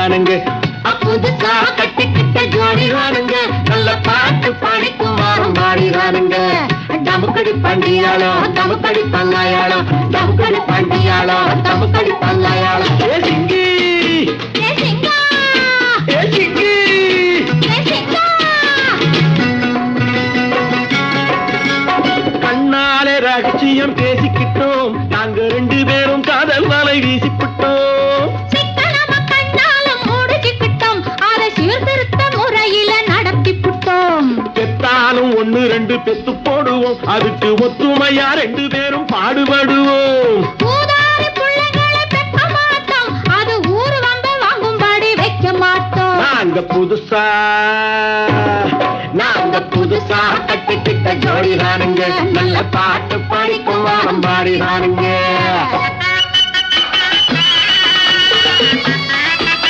தானுங்க. புதுசா கட்டிக்கிட்ட ஜோடி தானுங்க, நல்ல பாட்டு பாடிக்கும் வாரம் பாடிதானுங்க. டமுக்கடி பண்டியாளோ டமுக்கடி பல்லாயாளோ, டமுக்கடி பண்டியாளோ டமுக்கடி பல்லாயாளோ. ஏ சிங்கி ஏ சிங்கா ஏ சிங்கி ஏ சிங்கா. கண்ணாலே ரகசியம் பேசிக்கிட்டோம், நாங்க 2 பேரும் காதல் வலை வீசிக்கிட்டோம். கண்ணால மூடிக்கிட்டோம், அதை சீர்திருத்த முறையில நடத்திவிட்டோம். பெத்தாலும் 1 2 பெத்து போடுவோம், அதுக்கு ஒத்துமையா 2 பேரும் பாடுபடுவோம். ஊதாரி பிள்ளைகளை பெற்க மாட்டோம், அது ஊரு வந்து வாங்கும்படி வைக்க மாட்டோம். நாங்க புதுசா கட்டிக்கிட்ட ஜோடி தானுங்க, நல்ல பாட்டு படிக்கும் வாரம் பாடி தானுங்க.